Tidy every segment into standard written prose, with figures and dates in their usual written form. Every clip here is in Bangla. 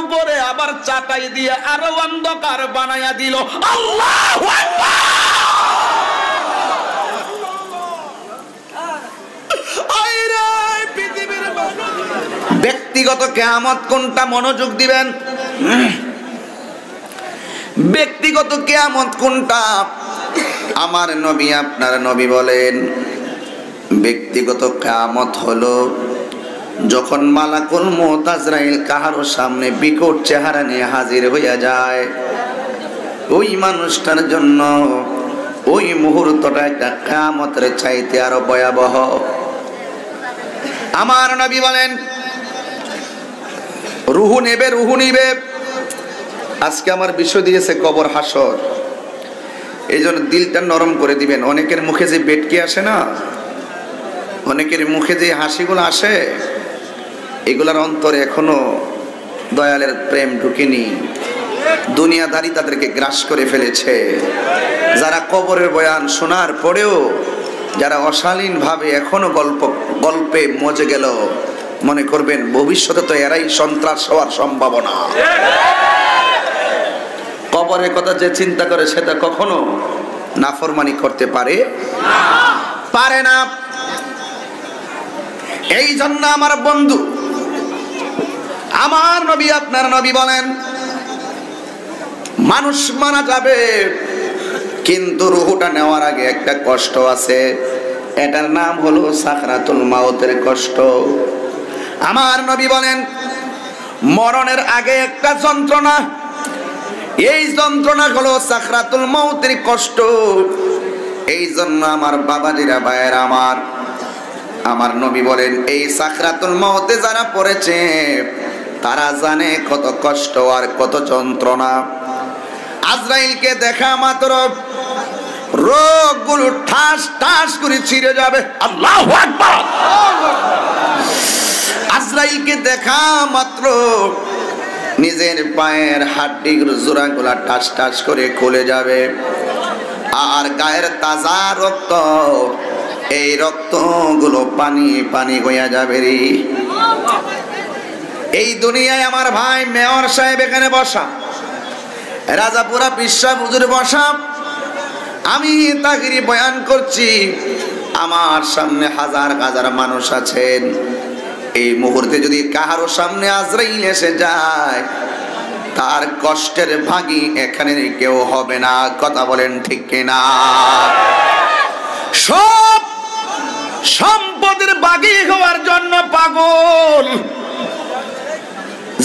উপরে আবার চাটাই দিয়ে আরো অন্ধকার বানায়া দিল। আল্লাহু আকবার। ব্যক্তিগত কিয়ামত কোনটা মনোযোগ দিবেন? ব্যক্তিগত কিয়ামত কোনটা? আমার নবী আপনার নবী বলেন ব্যক্তিগত কিয়ামত হলো যখন মালাকুল মউত আজরাইল কাহারো সামনে বিকট চেহারা নিয়ে হাজির হইয়া যায়। ওই মানুষটার জন্য ওই মুহূর্তটা একটা কিয়ামতের চাইতে আরো ভয়াবহ। আমার নবী বলেন রুহু নেবে, রুহু নিবে। আজকে আমার বিষয় দিয়েছে কবর হাসর, এই জন্য দিলটা নরম করে দিবেন। অনেকের মুখে যে বেটকি আসে না, অনেকের মুখে যে হাসিগুলো আসে, এগুলার অন্তরে এখনো দয়ালের প্রেম ঢুকেনি। দুনিয়াদারি তাদেরকে গ্রাস করে ফেলেছে। যারা কবরের বয়ান শোনার পরেও যারা অশালীন ভাবে এখনো গল্পে মজে গেল, মনে করবেন ভবিষ্যতে তো এরাই সন্ত্রাস হওয়ার সম্ভাবনা। কবরের কথা যে চিন্তা করে সেটা কখনো নাফরমানি করতে পারে না। এই জন্য আমার বন্ধু, আমার নবী আপনার নবী বলেন মানুষ মারা যাবে, কিন্তু রুহুটা নেওয়ার আগে একটা কষ্ট আছে, এটার নাম হলো সাকরাতুল মাউতের কষ্ট। আমার নবী বলেন মরণের আগে একটা যন্ত্রণা, এই যন্ত্রণা হলো সাকরাতুল মাউতের কষ্ট। এই জন্য আমার বাবাজিরা ভাইয়েরা আমার নবী বলেন এই সাকরাতুল মাউতে যারা পড়েছে তারা জানে কত কষ্ট আর কত যন্ত্রণা। আজরাইলকে দেখা মাত্র রোগগুলো ঠাস ঠাস করে ছিঁড়ে যাবে। আল্লাহু আকবার। আজরাইলকে দেখা মাত্র নিজের পায়ের হাড্ডির জোড়াগুলা ঠাস ঠাস করে খুলে যাবে, আর গায়ের তাজা রক্ত, এই রক্তগুলো পানি পানি হইয়া যাবে রে। এই দুনিয়ায় আমার ভাই মেয়র সাহেব এখানে বসা, রাজাপুরা পিসা হুজুর বসা, আমি তাগিরি বয়ান করছি, আমার সামনে হাজার হাজার মানুষ আছেন। এই মুহূর্তে যদি কাহারো সামনে আজরাইল এসে যায়, তার কষ্টের ভাগী এখানে কেউ হবে না। কথা বলেন ঠিক কিনা? সব সম্পদের বাগী হওয়ার জন্য পাগল,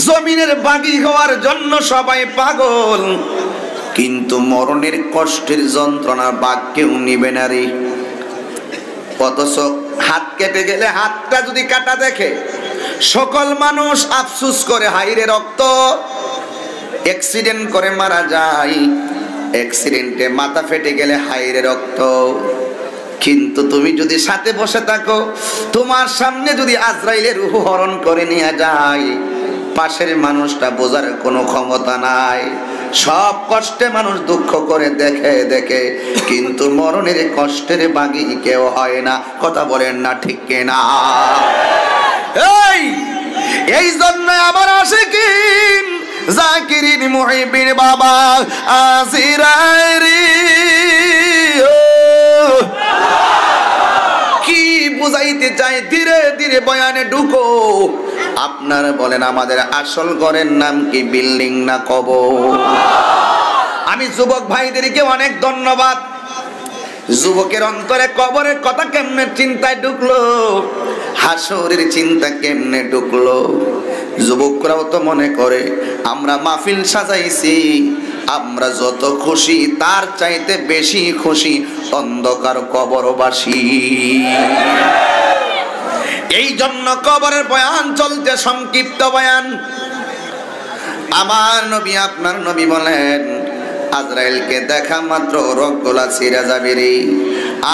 জমিনের বাগী হওয়ার জন্য সবাই পাগল, কিন্তু মরণের কষ্টের যন্ত্রণা বাগ কেউ নিবে না রে। অথচ হাত কেটে গেলে হাতটা যদি কাটা দেখে সকল মানুষ আফসুস করে, হাইরে রক্ত। অ্যাক্সিডেন্ট করে মারা যায়, অ্যাক্সিডেন্টে মাথা ফেটে গেলে হাইরে রক্ত। কিন্তু তুমি যদি সাথে বসে থাকো, তোমার সামনে যদি আজরাইলের রূহ হরণ করে নিয়ে যায়, পাশের মানুষটা বোঝার কোনো ক্ষমতা নাই। সব কষ্টে মানুষ দুঃখ করে দেখে, কিন্তু মরণের কষ্টের বাগী কেউ হয় না। কথা বলেন না ঠিক কিনা? এই জন্য আমার আশিকিন জাকিরিন মুহিবিন বাবা আজিরাইরি কি বুঝাইতে চাই, ধীরে ধীরে বয়ানে ঢুকো। আপনারা বলেন আমাদের আসল ঘরের নাম কি, বিল্ডিং না কবর? আমি যুবক ভাইদেরকে অনেক ধন্যবাদ। যুবকের অন্তরে কবরের কথা কেমনে চিন্তায় ঢুকলো, হাসরের চিন্তা কেমনে ঢুকলো। যুবকরাও তো মনে করে আমরা মাহফিল সাজাইছি, আমরা যত খুশি তার চাইতে বেশি খুশি অন্ধকার কবরবাসী। এই জন্য কবরের বয়ান চলতে সংক্ষিপ্ত বয়ান। আমার নবী আপনার নবী বলেন আজরাইলকে দেখা মাত্র রক্তগুলা ছিঁড়ে যাবে রে,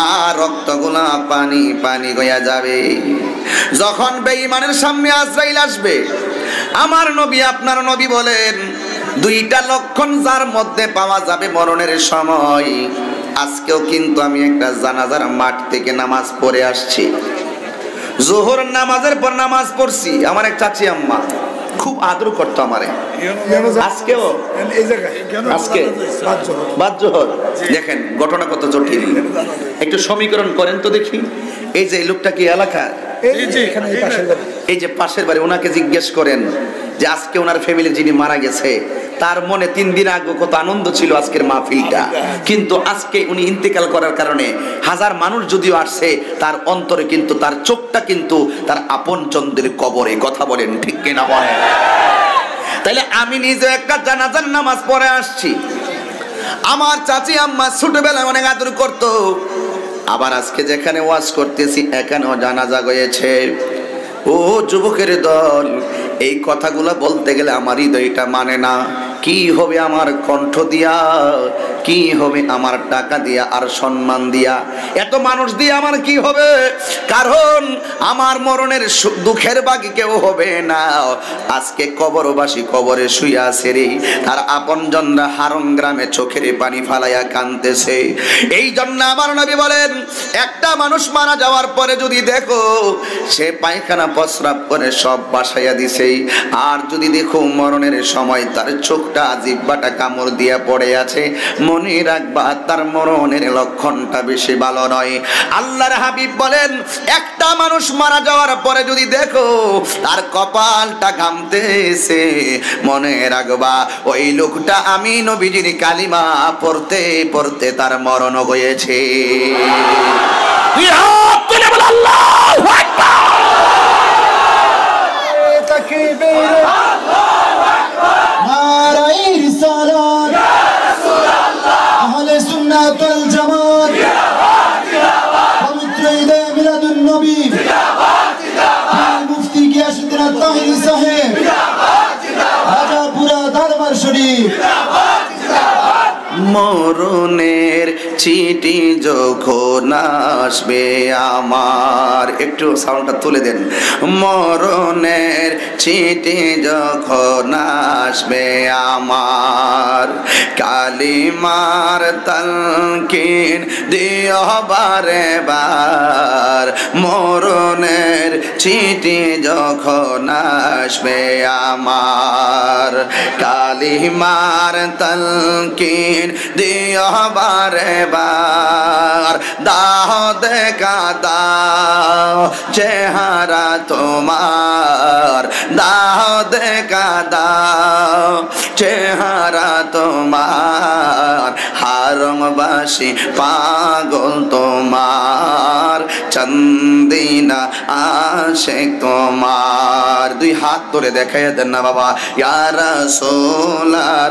আর রক্তগুলা পানি পানি হইয়া যাবে। যখন বেঈমানের সামনে আজরাইল আসবে, আমার নবী আপনার নবী বলেন দুইটা লক্ষণ যার মধ্যে পাওয়া যাবে মরণের সময়। আজকেও কিন্তু আমি একটা জানাজার মাঠ থেকে নামাজ পড়ে আসছি, জোহর নামাজের পর নামাজ পড়ছি। আমার এক চাচি আম্মা খুব আদর করতো আমারে। আজকেও আজকে বাদজোহর দেখেন ঘটনা কত জটিল। একটু সমীকরণ করেন তো দেখি। এই যে লোকটা কি এলাকা, এই যে পাশের বাড়ি, ওনাকে জিজ্ঞেস করেন যে আজকে ওনার ফ্যামিলি যিনি মারা গেছে তার মনে 3 দিন আগে কত আনন্দ ছিল আজকের মাহফিলটা, কিন্তু আজকে উনি ইন্তেকাল করার কারণে হাজার মানুষ যদিও আসছে তার অন্তরে কিন্তু তার চোখটা কিন্তু তার আপনজনদের কবরে। কথা বলেন ঠিক কিনা বলেন? তাইলে আমি নিজে একটা জানাজার নামাজ পড়ে আসছি, আমার চাচি আম্মা ছোটবেলায় অনেক আদর করতো, আবার আজকে যেখানে ওয়াজ করতেছি এখানেও জানাজা হয়েছে। ও যুবকের দল, এই কথাগুলো বলতে গেলে আমার হৃদয়টা মানে না। কি হবে আমার কণ্ঠ দিয়া, কি হবে আমার টাকা দিয়া আর সম্মান দিয়া, এত মানুষ দিয়ে আমার কি হবে? কারণ আমার মরণের দুঃখের বাকি কেউ হবে না। আজকে কবরবাসী কবরে শুয়ে আছে রে, তার আপনজনরা হারং গ্রামে চোখের পানি ফালাইয়া কাঁদতেছে। এই জন্য আমার নবী বলেন, একটা মানুষ মারা যাওয়ার পরে যদি দেখো সে পায়খানা প্রস্রাব করে সব বাসাইয়া দিছে, আর যদি দেখো মরণের সময় তার চোখটা জিহ্বাটা কামড় দিয়া পড়ে আছে, মনে রাখবা তার মরণের লক্ষণটা বেশি ভালো নয়। আল্লাহর হাবিব বলেন, একটা মানুষ মারা যাওয়ার পরে যদি দেখো তার কপালটা ঘামতেছে, মনে রাখবা ওই লোকটা আমি নবীজির কালিমা পড়তে পড়তে তার মরণ হয়েছে। আল্লাহু আকবার, তাকবীর, আল্লাহু আকবার, নারায়ে রিসালাত, ইয়া রাসূলুল্লাহ, আহলে সুন্নাত ওয়াল জামাত, জিন্দাবাদ জিন্দাবাদ, পবিত্র ঈদে মিলাদুন নবী, জিন্দাবাদ জিন্দাবাদ, মুফতি গিয়াসউদ্দিন আত-তাহিরি সাহেব, জিন্দাবাদ জিন্দাবাদ, রাজাপুরা দরবার শরীফ, জিন্দাবাদ জিন্দাবাদ। মরণের চিঠি যখন আসবে আমার, একটু সাউন্ডটা তুলে দেন। মরণের চিঠি যখন আসবে আমার, কালিমার তালকিন দিও বারে বার। মরণের চিঠি যখন আসবে আমার, কালিমার তালকিন দিও বারে বার। দাও দেখা দাও চেহারা তোমার, দাও দেখা দাও চেহারা তোমার, হারংবাসী পাগল তোমার, চন্দিনা আশিক তোমার। 2 হাত ধরে দেখাইয়া দেন না বাবা। ইয়া রাসূলুল্লাহ,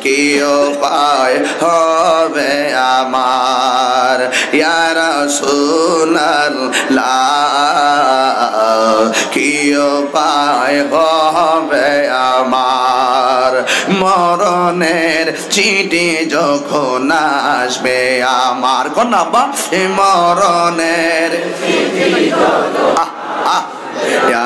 কি উপায় হবে আমার, ইয়া রাসূলুল্লাহ, কি উপায় হবে আমার। মরণের চিঠি যখন আসবে আমার, কোন আব্বা, মরণের চিঠি যখন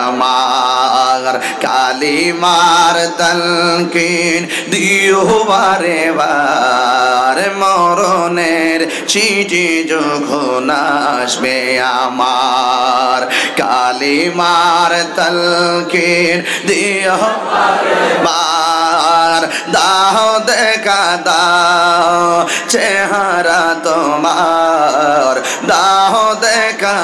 আমার, কালিমার তালকিন দিও বারে বার। মরণের চিঠি যখন আসবে আমার, কালিমার তালকিন দিও বারে বার। দাও দেখা দাও চেহারা তোমার, দাও দেখা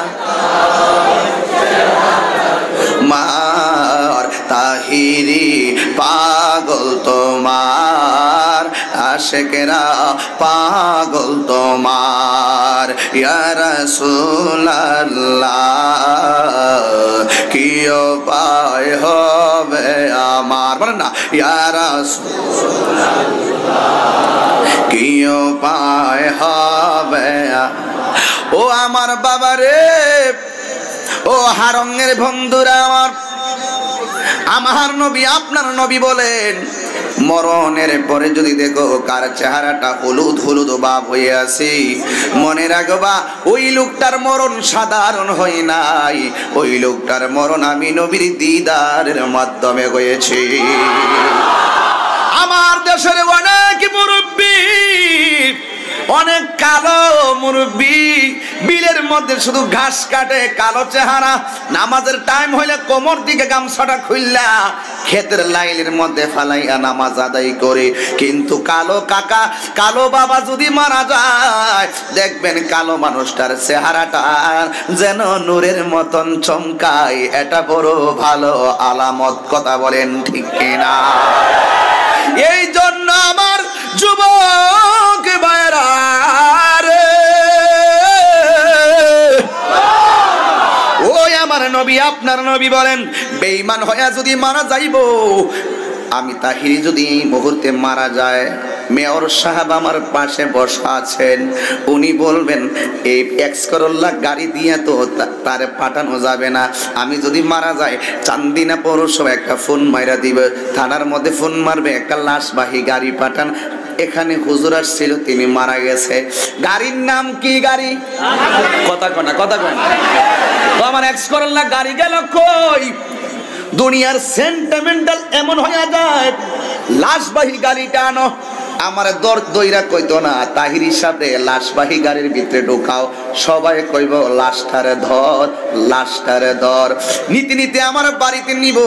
মার, তাহিরি পাগল তোমার, আশিকরা পাগল তোমার। ইয়া রাসূলুল্লাহ, কি উপায় হবে আমার, বলেন না, ইয়া রাসূলুল্লাহ, কি উপায় হবে। ও আমার বাবা রে, ও হারঙের বন্ধুরা আমার, আমার নবী আপনার নবী বলেন, মরণের পরে যদি দেখো কার চেহারাটা হলুদ হলুদ ভাব হয়ে আছে, মনে রাখবা ওই লোকটার মরণ সাধারণ হয় নাই, ওই লোকটার মরণ আমি নবীর দিদারের মাধ্যমে হয়েছে। আমার দেশের অনেক মুরব্বী অনেক কালো মুরব্বি বিলের মধ্যে শুধু ঘাস কাটে, কালো চেহারা, নামাজের টাইম হইলে কোমর দিকে গামছাটা খুললা ক্ষেতের লাইনের মধ্যে ফালাইয়া নামাজ আদায় করে। কিন্তু কালো কাকা, কালো বাবা যদি মারা যায়, দেখবেন কালো মানুষটার চেহারাটা যেন নূরের মতন চমকায়। এটা বড় ভালো আলামত। কথা বলেন ঠিক কিনা? এই জন্য আমার যুবক ভাইরা রে, ওই আমার নবী, আপনার নবী বলেন, বেঈমান হইয়া যদি মারা যাইব, আমি তাহিরি যদি এই মুহূর্তে মারা যায়, মেয়র সাহেব আমার পাশে বসা আছেন, উনি বলবেন এই এক্সকরোল্লা গাড়ি দিয়ে তো তারে পাঠানো যাবে না। আমি যদি মারা যাই, চান্দিনা পৌরসভা একটা ফোন মাইরা দিবে, থানার মধ্যে ফোন মারবে, একটা লাশবাহী গাড়ি পাঠান, এখানে হুজুর আসছিল, তিনি মারা গেছে। গাড়ির নাম কি? গাড়ি কথা কনা, কথা কনা। তো আমার এক্সকরোল্লা গাড়ি গেল কই? দুনিয়ার সেন্টিমেন্টাল এমন হয়ে যায়, লাশবাহী গাড়িটা আনো। আমার দইরা কইতো না, তাহিরি সাথে লাশবাহী গাড়ির ভিতরে ঢোকাও, সবাই কইব লাশটারে ধর, লাশটারে ধর। নীতি নীতি আমার বাড়িতে নিব,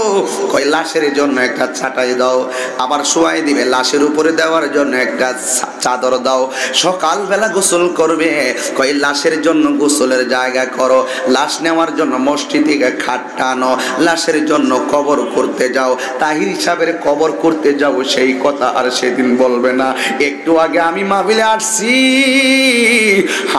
কই লাশের জন্য একটা ছাটাই দাও, আবার শোয়াই দিবে, লাশের উপরে দেওয়ার জন্য একটা চাদর দাও। সকালবেলা গোসল করবে, কই লাশের জন্য গোসলের জায়গা করো, লাশ নেওয়ার জন্য মসজিদ থেকে খাট টানো, লাশের জন্য কবর করতে যাও, তাহিরি সাহেবের কবর করতে যাও। সেই কথা আর সেদিন বলবে না। একটু আগে আমি মাহফিলে আসছি,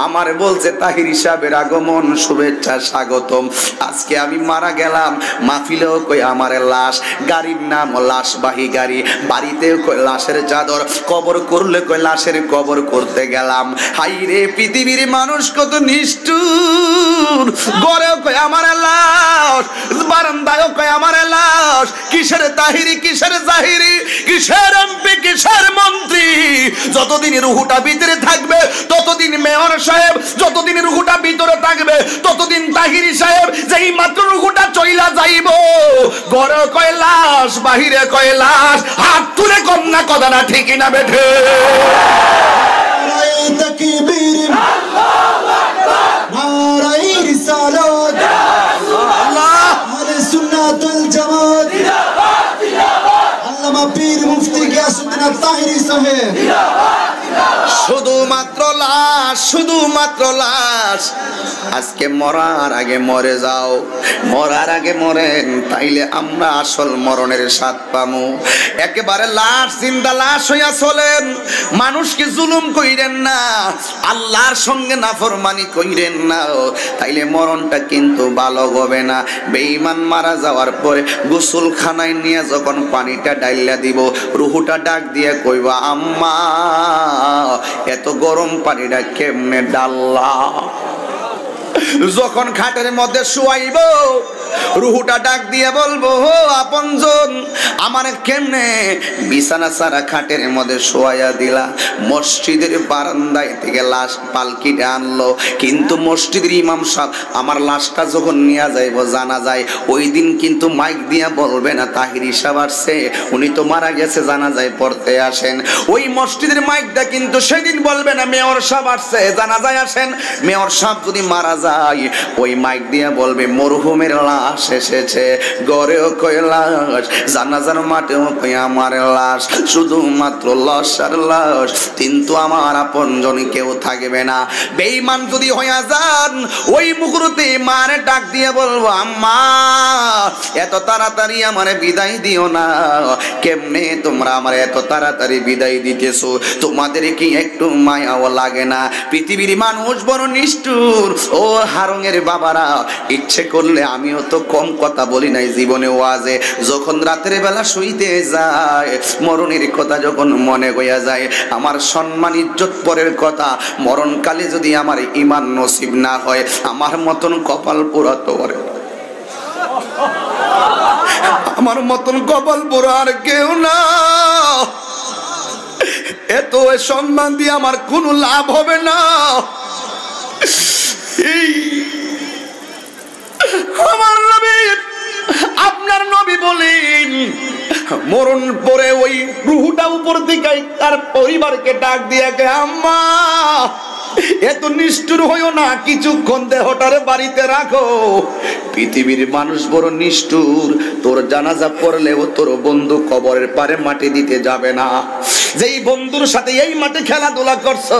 আমার বলছে তাহিরি সাহেবের আগমন, শুভেচ্ছা, স্বাগতম। আজকে আমি মারা গেলাম, মাহফিলেও কই আমার লাশ, গাড়ির নাম লাশবাহী গাড়ি, বাড়িতেও কই লাশের চাদর, কবর করলে কই লাশের কবর করতে গেলাম। হাই রে পৃথিবীর মানুষ কত নিষ্ঠুর, গড়েও কই আমার লাশ, বারান্দায়ও কই আমার লাশ। কিসের তাহিরি, কিসের জাহিরি, কিসের এমপি, কিসের মন্ত্রী? যতদিন রুহুটা ভিতরে থাকবে ততদিন মেয়র সাহেব, যতদিন রুহুটা ভিতরে থাকবে ততদিন তাহিরি সাহেব। যেই মাত্র রুহুটা চইলা যাইব, ঘরে কয় লাশ, বাহিরে কয় লাশ। হাত তুলে কন্যা কথা না, ঠিক না বেঠে? তাকবীর, আল্লাহু আকবার, নারায়ে রিসালাত, আল্লাহ, আহলে সুন্নাতুল জামাত, জিন্দাবাদ, জিন্দাবাদ, আল্লামা পীর মুফতি গিয়াসউদ্দিন তাহিরি সাহেব, জিন্দাবাদ, জিন্দাবাদ। শুধুমাত্র লাশ, শুধুমাত্র লাশ। আজকে মরার আগে মরে যাও, মরার আগে মরেন, তাইলে আমরা আসল মরণের স্বাদ পামু। একেবারে লাশ, জিন্দা লাশ হইয়া চলেন। মানুষকে জুলুম কইরেন না, আল্লাহর সঙ্গে নাফরমানি কইরেন না, তাইলে মরণটা কিন্তু ভালো হবে না। বেঈমান মারা যাওয়ার পরে গোসলখানায় নিয়ে যখন পানিটা ডাইলা দিব, রুহুটা ডাক দিয়ে কইবা, আম্মা এত গরম পানিটা কেমনে ডাল্লা? যখন খাটের মধ্যে শুয়াইব, রুহুটা ডাক দিয়ে বলবো, আপনজন আমার কেমনে বিছানা সারা খাটের মধ্যে শোয়াইয়া দিলা? মসজিদের বারান্দায় থেকে লাশ পালকিটা আনলো, কিন্তু মসজিদের ইমাম সাহেব আমার লাশটা যখন নিয়ে যাইব জানা যায়, ওই দিন কিন্তু মাইক দিয়া বলবে না তাহিরি সাহেব আসছে, উনি তো মারা গেছে, জানা যায় পড়তে আসেন। ওই মসজিদের মাইকটা কিন্তু সেদিন বলবে না মেয়র সাহেব আসছে, জানা যায় আসেন। মেয়র সাহেব যদি মারা যায়, ওই মাইক দিয়া বলবে মরহুমের লাশ এসেছে, গড়েও কই লাশ, জানাজার মাঠেও কই আমার লাশ। শুধুমাত্র লাশ আর লাশ, কিন্তু আমার আপনজন কেউ থাকবে না। বেঈমান যদি হইয়া যান, ওই মুহূর্তে মারে ডাক দিয়ে বলবো, আম্মা এত তাড়াতাড়ি আমারে বিদায় দিও না। কেমনে তোমরা আমার এত তাড়াতাড়ি বিদায় দিতেছো? তোমাদের কি একটু মায়াও লাগে না? পৃথিবীর মানুষ বড় নিষ্ঠুর। ও হারঙের বাবারা, ইচ্ছে করলে আমিও তো কম কথা বলি নাই জীবনে ওয়াজে। যখন রাতের বেলা শুইতে যায়, মরণের কথা যখন মনে হইয়া যায়, আমার সম্মান ইজ্জত পরের কথা, মরণকালে যদি আমার ঈমান নসিব না হয়, আমার মতন কপাল পোড়াতো পারে, আমার মতন কপাল পোড়া আর কেউ না। এত সম্মান দিয়ে আমার কোনো লাভ হবে না। আমার নবী, আপনার নবী বলেন, মরণ পরে ওই রুহুটা উপর দিকে তার পরিবারকে ডাক দিয়া কে, আম্মা এত নিষ্ঠুর হইও না, কিছুক্ষণ দেহটারে বাড়িতে রাখো। পৃথিবীর মানুষ বড় নিষ্ঠুর, তোর জানাজা পড়লেও তোর বন্ধু কবরের পারে মাটি দিতে যাবে না। যেই বন্ধুর সাথে এই মাঠে খেলাধুলা করছো,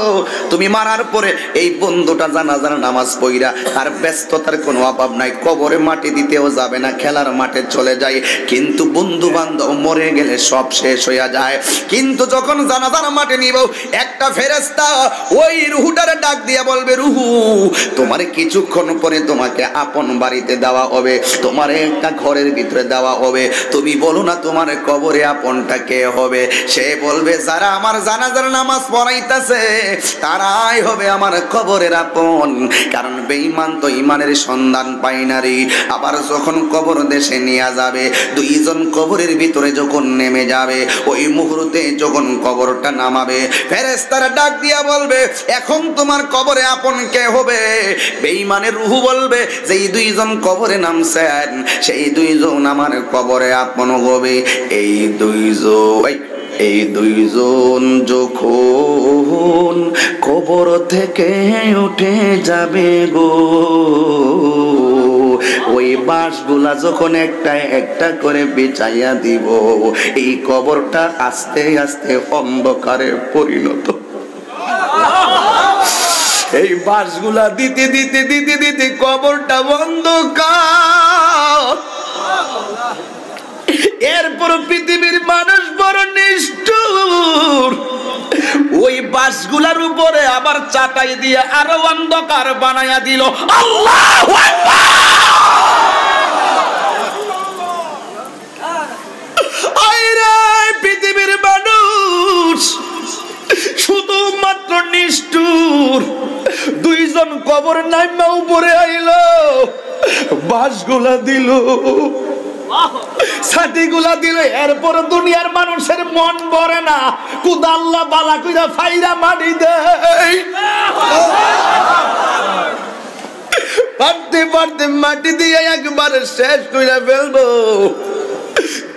তুমি মারার পরে এই বন্ধুটা জানাজার নামাজ পড়া তার ব্যস্ততার কোনো অভাব নাই, কবরে মাটি দিতেও যাবে না, খেলার মাঠে চলে যায়। কিন্তু বন্ধু বান্ধব মরে গেলে সব শেষ হইয়া যায়। কিন্তু যখন জানাজার মাঠে নিব, একটা ফেরেশতা ওই রুহুটারে ডাক দিয়ে বলবে, রুহু তোমারে কিছুক্ষণ পরে তোমাকে আপন বাড়িতে দেওয়া হবে, তোমারে একটা ঘরের ভিতরে দেওয়া হবে। তুমি বলো না তোমার কবরে আপনটা কে হবে? সে বলবে, যারা আমার জানাজার নামাজ পড়াইতেছে তারাই হবে আমার কবরের আপন। কারণ বেঈমান তো ঈমানের সন্ধান পায় না রে। আবার যখন কবর দেশে নিয়ে যাবে, দুইজন কবরের ভিতরে যখন নেমে যাবে, ওই মুহূর্তে যখন কবরটা নামাবে, ফেরেশতারা ডাক দিয়া বলবে, এখন তোমার কবরে আপন কে হবে? বেঈমানের রূহ বলবে, যেই দুইজন কবরে নামছেন সেই দুইজন আমার কবরে আপন হবে। এই দুইজন যখন কবর থেকে উঠে যাবে গো, ওই বাঁশগুলা যখন একটা একটা করে বিছাইয়া দিব, এই কবরটা আস্তে আস্তে অন্ধকারে পরিণত। এই বাঁশগুলা দিতে দিতে দিতে দিতে কবরটা অন্ধকার। এরপর পৃথিবীর মানুষ বড় নিষ্ঠুর, ওই বাঁশগুলার উপরে আবার চাটাই দিয়ে আরো অন্ধকার বানাইয়া দিল। আল্লাহু আকবার! পৃথিবীর মানুষ শুধুমাত্র নিষ্ঠুর। দুইজন কবর নাইমা উপরে আইলো, বাঁশগুলা দিল, ছাতিগুলা দিল। এরপর দুনিয়ার মানুষের মন ভরে না, কুদা আল্লাহ বালা কইরা ফাইরা মাটি দেয়। পারতে পারতে মাটি দিয়ে একবার শেষ কইরা ফেলবো।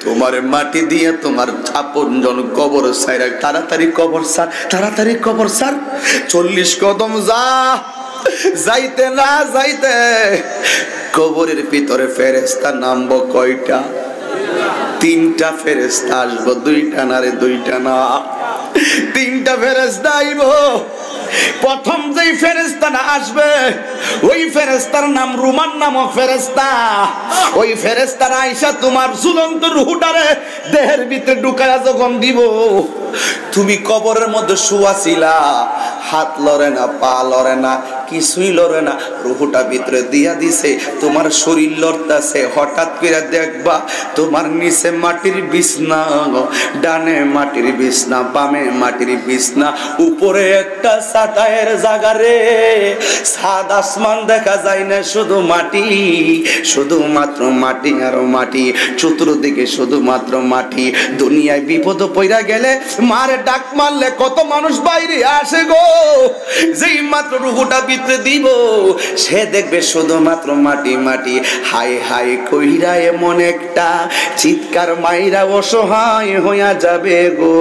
তোমার মাটি দিয়ে তোমার আপনজন কবর সাইরা তাড়াতাড়ি কবর সার, তাড়াতাড়ি কবর সার। 40 কদম যা, যাইতে না যাইতে কবরের ভিতরে ফেরেশতা নামবো কয়টা? 3টা ফেরেশতা আসবো, 2টা না রে, 2টা না, 3টা ফেরেশতা আইবো। প্রথম যেই ফেরেশতাটা আসবে ওই ফেরেশতার নাম রুমান নামক ফেরেশতা। ওই ফেরেশতারা আইসা তোমার ঝুলন্ত রূহটারে দেহের ভিতরে ঢুকায়া যখন দিব, তুমি কবরের মধ্যে শুয়া ছিলা, হাত লড়ে না, পা লড়ে না, কিছুই লড়ে না, রূহটা ভিতরে দিয়া দিছে, তোমার শরীর লড়তাছে। হঠাৎ করে দেখবা তোমার নিচে মাটির বিছনা, ডানে মাটির বিছনা, বামে মাটির বিছনা, উপরে একটা ছাতায়ের জায়গা রে। সাদ আসমান দেখা যায় না, শুধু মাটি, শুধুমাত্র মাটি আর মাটি, চতুর্দিকে শুধুমাত্র মাটি। দুনিয়ায় বিপদ পইরা গেলে মারে ডাক মারলে কত মানুষ বাইরে আসে গো। যেই মাত্র রূহটা ভিতরে দিব, সে দেখবে শুধুমাত্র মাটি মাটি। হাই হাই কইরা এমন একটা চিৎকার মাইরা অসহায় হইয়া যাবে গো,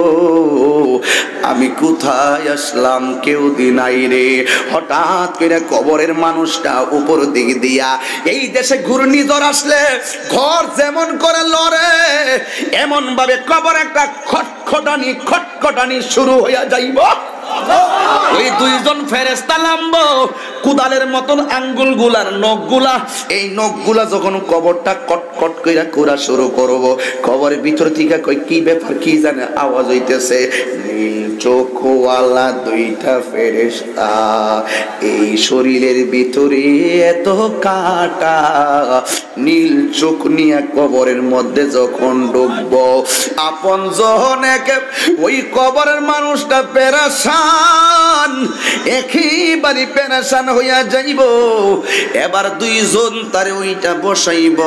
আমি কোথায় আসলাম কেউ দিনাই রে। হঠাৎ করে কবরের মানুষটা উপর দিক দিয়া, এই দেশে ঘূর্ণিঝড় আসলে ঘর যেমন করে লড়ে, এমন ভাবে কবর একটা খটখটানি খটখটানি শুরু হইয়া যাইব। ওই দুইজন ফেরেশতা নামবো, কুদালের মতন আঙ্গুল গুলার নখ গুলা, এই নখ গুলা যখন কবরটা কটকট কইরা কোরা শুরু করব, কবরের ভিতর থেকে কই কি ব্যাপার কি জানে আওয়াজ হইতেছে, নীল চোখওয়ালা 2টা ফেরেশতা, এই শরীরের ভিতরে এত কাটা, নীল চোখ নিয়ে কবরের মধ্যে যখন ঢুকবো, আপন জহনেকে ওই কবরের মানুষটা পেরেশান, একেবারে পেরেশান হইয়া যাইব। এবার দুইজন তারে ওইটা বসাইব,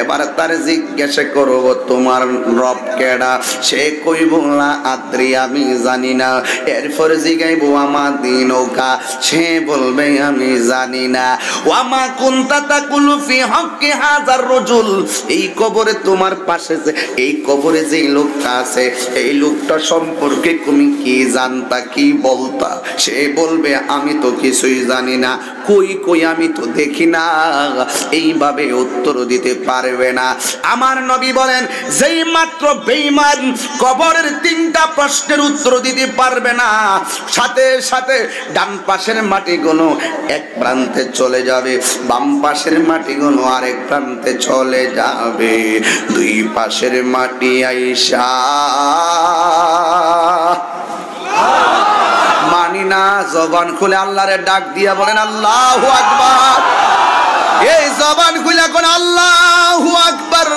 এবার তারে জিজ্ঞাসা করব তোমার রব কেডা? সে কইব লা আদ্রি, আমি জানি না। এরপর জিগাইব আমা দিনুকা, সে বলবে আমি জানি না। ওয়ামা কুনতা তাকুলু ফি হক্কি হাযার রাজুল, এই কবরে তোমার পাশে যে এই কবরে যে লোকটা আছে, এই লোকটা সম্পর্কে তুমি কি জানতা, কি বলতা? সে বলবে আমি তো কিছুই জানি না, কই কই আমি তো দেখি না। এইভাবে উত্তর দিতে পারবে না। আমার নবী বলেন, যেই মাত্র বেঈমান কবরের তিনটা প্রশ্নের উত্তর দিতে পারবে না, সাথে সাথে ডান পাশের মাটিগুলো এক প্রান্তে চলে যাবে, বাম পাশের মাটিগুলো আরেক প্রান্তে চলে যাবে। দুই পাশের মাটি আইসা মানি না, জবান খুলে আল্লাহরে ডাক দিয়া বলেন আল্লাহু আকবার। এই জবান খুলে কোন আল্লাহু আকবার।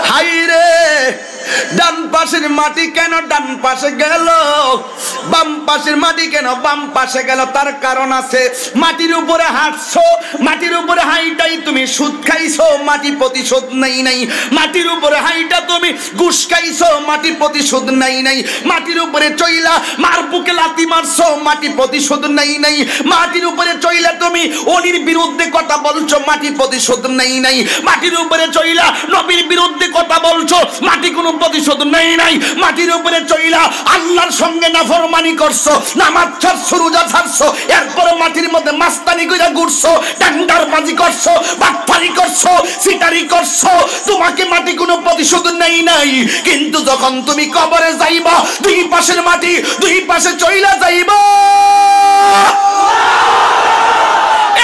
হাইরে, ডান পাশের মাটি কেন ডান পাশে গেল, বাম পাশের মাটি কেন বাম পাশে গেল? তার কারণ আছে। মাটির উপরে হাঁটছো, মাটির উপরে হাইটাই তুমি সুদ খাইছো, মাটি প্রতিশোধ নেই নাই। মাটির উপরে হাইটা তুমি ঘুষ খাইছো, মাটি প্রতিশোধ নেই নাই। মাটির উপরে চইলা মার বুকে লাথি মারছো, মাটি প্রতিশোধ নেই নাই। মাটির উপরে চইলা তুমি অলির বিরুদ্ধে কথা বলছো, মাটি প্রতিশোধ নেই নাই। মাটির উপরে চইলা নবীর বিরুদ্ধে কথা বলছো, মাটি কোনো প্রতিশোধ নেই নাই। মাটির উপরে চইলা আল্লাহর সঙ্গে নাফরমানি করছো, নামাজ ছাড়ছো, রোজা ছাড়ছো, এরপরে মাটির মধ্যে মাস্তানি কইরা ঘুরছো, ডান্ডারবাজি করছো, বাটপারি করছো, সিটারি করছো, তোমাকে মাটি কোনো প্রতিশোধ নেই নাই। কিন্তু যখন তুমি কবরে যাইবা, দুই পাশের মাটি দুই পাশে চইলা যাইবা,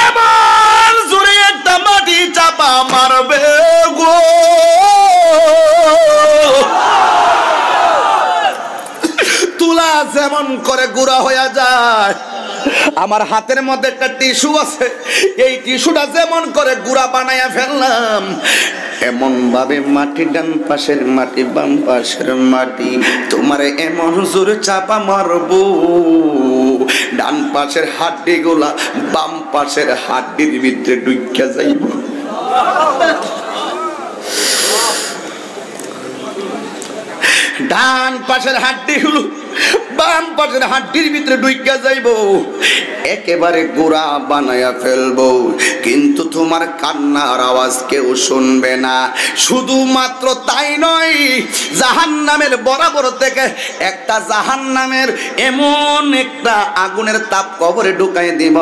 এবার জোরে একটা মাটি চাপা মারবে গো। তুলা যেমন করে গুঁড়া হয়ে যায়, আমার হাতের মধ্যে একটা টিস্যু আছে, এই টিস্যুটা যেমন করে গুঁড়া বানায়া ফেললাম, এমন ভাবে মাটি ডান পাশের মাটি বাম পাশের মাটি তোমারে এমন জোরে চাপা মারবো, ডান পাশের হাড্ডি গুলা বাম পাশের হাড্ডির ভিতরে ঢুইকা যাইব। ডান পাশের হাড্ডি গুলো বাম পাশের হাড্ডির ভিতরে ঢুইকা যাইব, একেবারে গোড়া বানায়া ফেলবো। কিন্তু তোমার কান্নার আওয়াজ কেউ শুনবে না। শুধুমাত্র তাই নয়, জাহান্নামের বরাবর থেকে একটা জাহান্নামের এমন একটা আগুনের তাপ কবরে ঢুকাই দিব,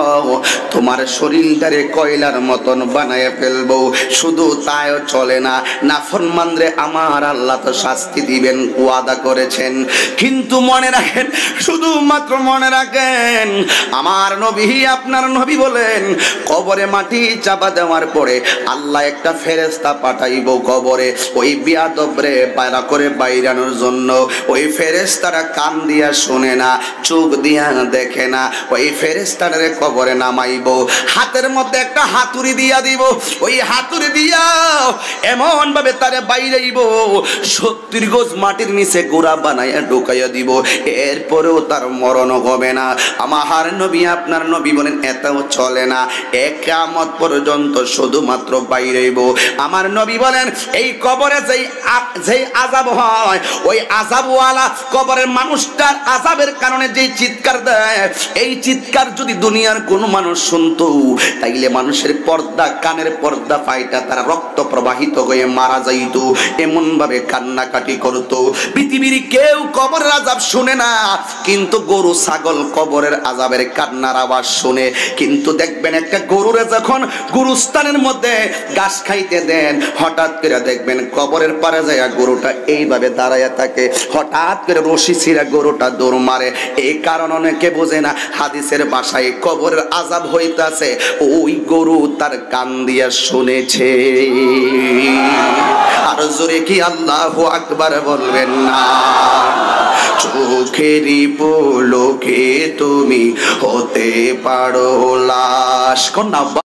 তোমার শরীরটারে কয়লার মতন বানায়া ফেলবো। শুধু তাইও চলে না, নাফরমানরে আমার আল্লাহ তো শাস্তি দিবেন, ওয়াদা করেছেন। কিন্তু মনে রাখেন, শুধুমাত্র মনে রাখেন, আমার নবী আপনার নবী বলেন, কবরে মাটি চাপা দেওয়ার পরে আল্লাহ একটা ফেরেশতা পাঠাইব কবরে, ওই বিয়াদবরে পায়রা করে বাইরানোর জন্য। ওই ফেরেশতারা কান দিয়া শুনে না, চোখ দিয়া দেখে না, ওই ফেরেশতারে কবরে নামাইব, হাতের মধ্যে একটা হাতুড়ি দিয়া দিব, ওই হাতুড়ি দিয়া এমন ভাবে তারে বাইরাইব, 70 গজ মাটির নিচে গোড়া বানাইয়া ঢুকাইয়া দিব, এরপরেও তার মরণ হবে না। আমার নবী আপনার নবী বলেন, এটাও চলে না, কিয়ামত পর্যন্ত শুধুমাত্র বাইরেইব। আমার নবী বলেন, এই কবরে যেই আযাব হয়, ওই আযাবওয়ালা কবরের মানুষটার আযাবের কারণে যেই চিৎকার দেয়, এই চিৎকার যদি দুনিয়ার কোনো মানুষ শুনতো, তাইলে মানুষের পর্দা, কানের পর্দা ফাইটা তারা রক্ত প্রবাহিত হয়ে মারা যাইতো, এমন ভাবে কান্নাকাটি করতো। পৃথিবীর কেউ কবরের আযাব শুনে না, কিন্তু গরু ছাগল কবরের আযাবের কান্নার আওয়াজ শুনে। কিন্তু দেখবেন একটা গরুরে যখন গুরুস্থানের মধ্যে ঘাস খাইতে দেন, হঠাৎ করে দেখবেন কবরের পারে যায় গরুটা এইভাবে দাঁড়ায় থাকে, হঠাৎ করে রশি ছিঁড়া গরুটা দৌড় মারে। এই কারণ অনেকে বোঝে না, হাদিসের ভাষায় কবরের আযাব হইতাছে, ওই গরু তার কান দিয়া শুনেছে। আর জোরে কি আল্লাহু আকবার বলবেন না? চোখেরই পলকে তুমি হতে পারো লাশ।